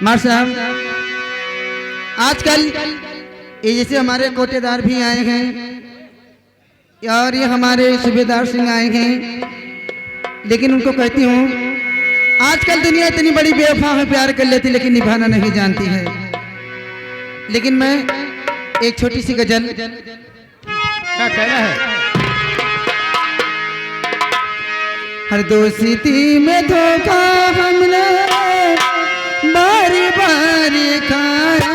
मार साहब, आजकल ये जैसे हमारे कोटेदार भी आए हैं और ये हमारे सूबेदार सिंह आए हैं, लेकिन उनको कहती हूँ आजकल दुनिया इतनी बड़ी बेवफा में प्यार कर लेती लेकिन निभाना नहीं जानती है। लेकिन मैं एक छोटी सी गजल क्या कहना है। हर दोस्ती में धोखा हमने बारी बारी खाया,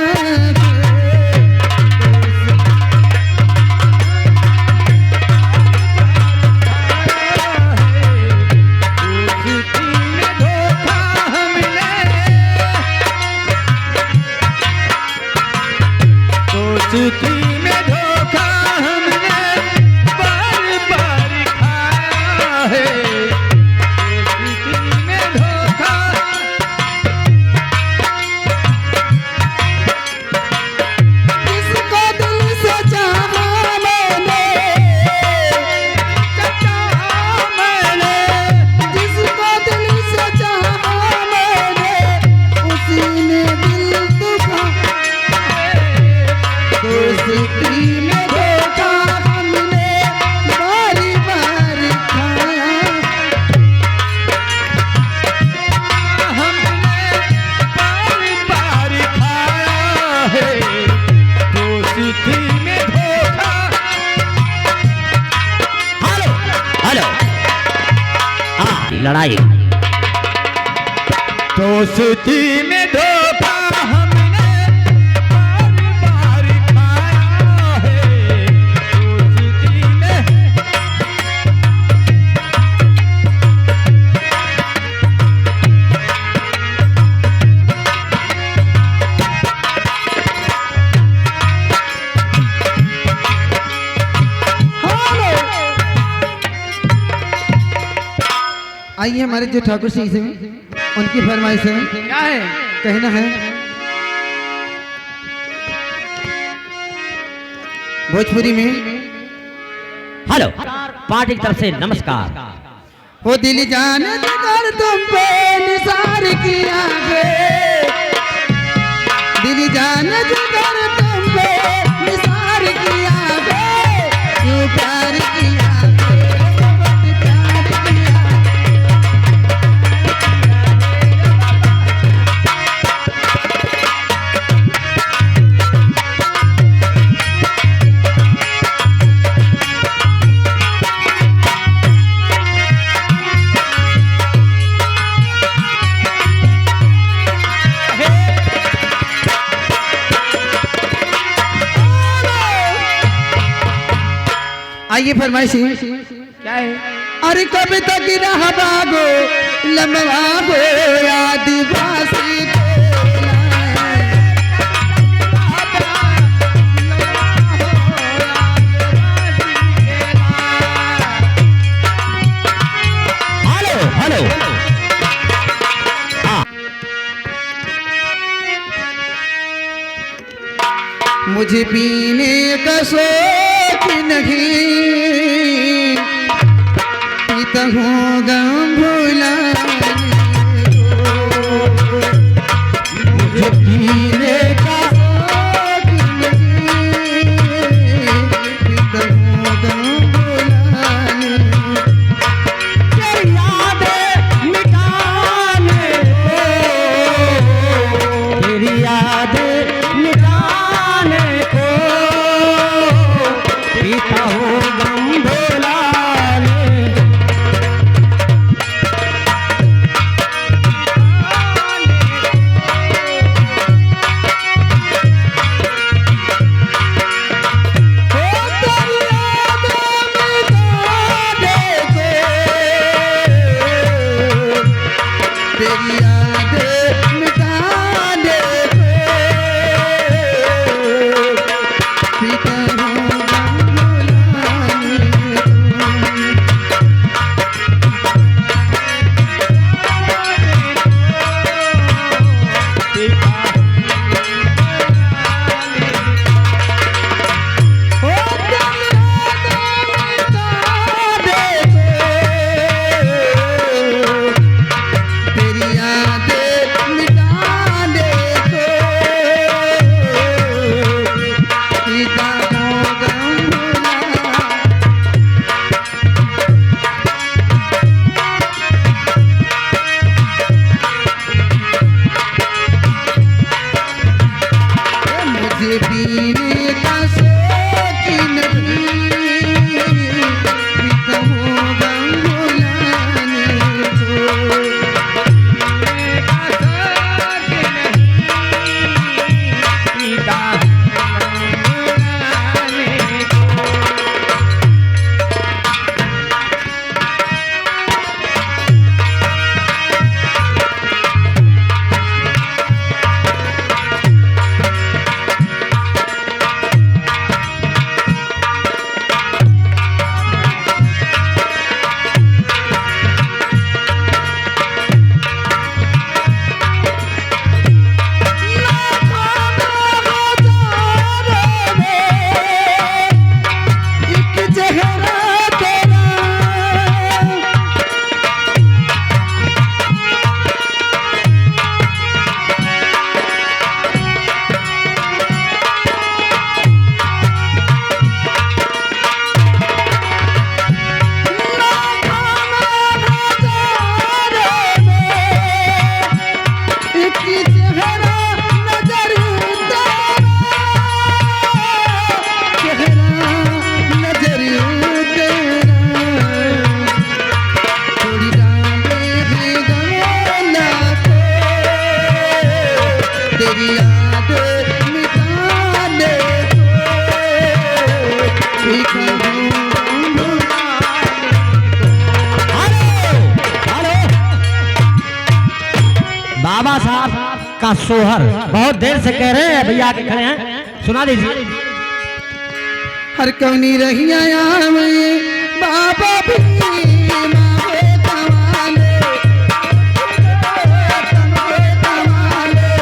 दोस्ती में धोखा हमने बार बार खाया है। दोस्ती में धोखा किसको दिल से चाहा मैंने, जिसको दिल से चाहा मैंने उसी ने दिल दुखा। दोस्ती में धोखा हमने बारी बारी खाया, हमने बार बार खाया है। दोस्ती में धोखा। हेलो हेलो, हाँ लड़ाई। दोस्ती में धोखा हमने बार बार खाया है। दोस्ती में आइए हमारे जो ठाकुर सिंह से उनकी फरमाइश है, क्या है? कहना है भोजपुरी में। हेलो, पार्टी की तरफ से नमस्कार। हो दिल जान जिगर तुम पे निसार किया है, दिल जान जिगर तुम पे निसार किया है, क्यों प्यार किया है, बहुत प्यार किया। आइए फरमाइश क्या है? अरे कब तक रहा बागो लम्बा गो आदिवासी को। हेलो हेलो, हाँ मुझे पीने का शौक नहीं, पीता हूँ गम भुलाने को। मुझे पीने का शौक नहीं, पीता हूँ गम भुलाने को। तेरी यादें मिटाने को, तेरी यादें मिटाने को पीता हूँ गम भुलाने। जे पीने का शौकीन नहीं पीता होगा बुलाने को। बाबा साहब का सोहर बहुत देर से कह रहे हैं, भैया आके खड़े हैं, सुना दीजिए। हर कौनी रही बाबा भी मावे कमाले, कमावे कमाले।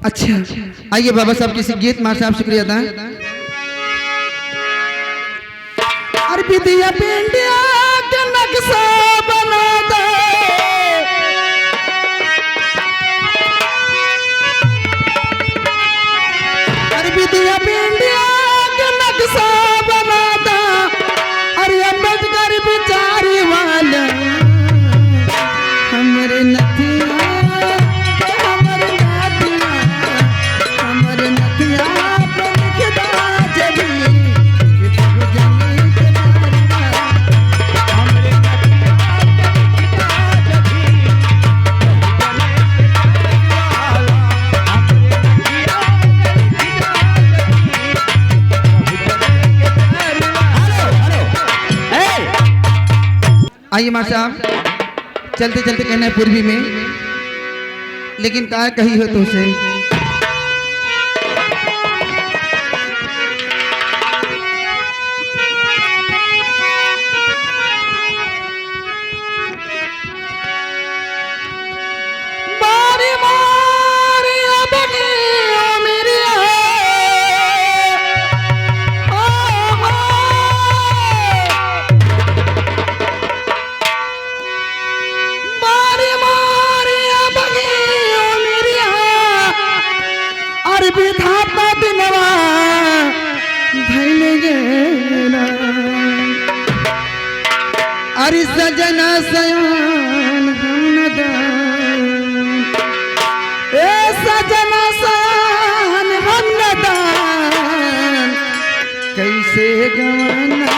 अच्छा आइए बाबा साहब किसी गीत मार साहब शुक्रिया था। अरे विद्या पिंडिया के नक्शा बना दे, अरे विद्या पिंडिया के नक्शा बना दे। अरे अम्बेडकर बिचारी वाला हमारे नथिया आइए मार साहब चलते चलते कहना है पूर्वी में, लेकिन कहा कही हो तुमसे। विधाता दिनवा धैल गेना, अरे सजना सयान हमनदान, ए सजना सयान हमनदान, कैसे गवाना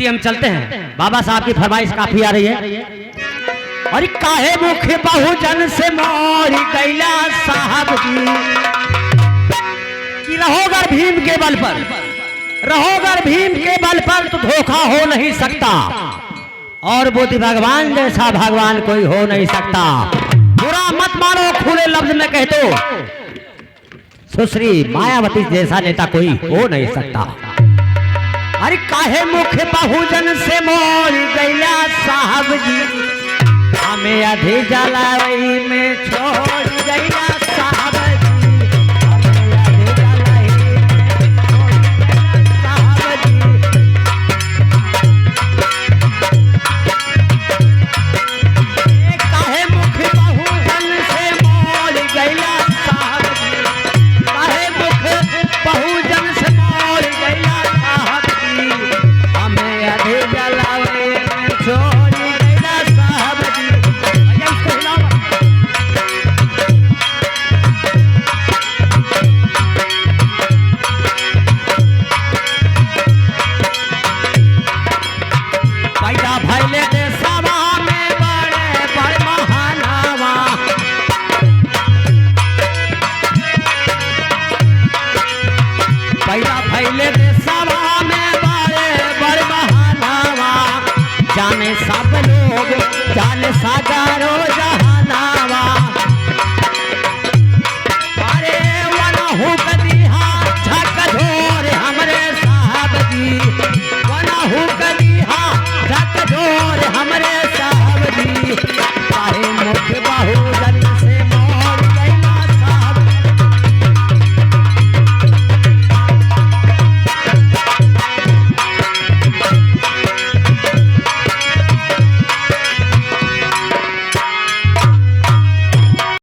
जी हम चलते हैं, बाबा साहब की फरमाइश काफी आ रही है। अरे काहे मुख बहुजन से मोर कैला साहब जी, कि रहोगर भीम के बल पर, रहोगर भीम के बल पर तो धोखा हो नहीं सकता, और बुद्धि भगवान जैसा भगवान कोई हो नहीं सकता। बुरा मत मानो, खुले लफ्ज में कह दो, सुश्री मायावती जैसा नेता कोई हो नहीं सकता। अरे काहे मुख बहुजन से मोर गैला साहब जी, हमें अधे जलाई में छोड़ गैला साहब जी, हमें अधे जलाई में छोड़ गैला साहब जी। काहे मुख बहुजन से मोर गैला साहब जी, काहे मुख बहुजन से मोर गैला साहब जी, हमें अधे जलाई में छोड़ गैला साहब जी। भैया इसको हिलाओ। पैदा भैले देशवा में बड़े बड़ महानावा, पैदा भैले देशवा में बड़े बड़ महानावा, जाने सब लोग जाने सागरो जहानावा। अरे वनहु कदिहा झकझोर हमरे साहब जी, वनहु कदिहा झकझोर हमरे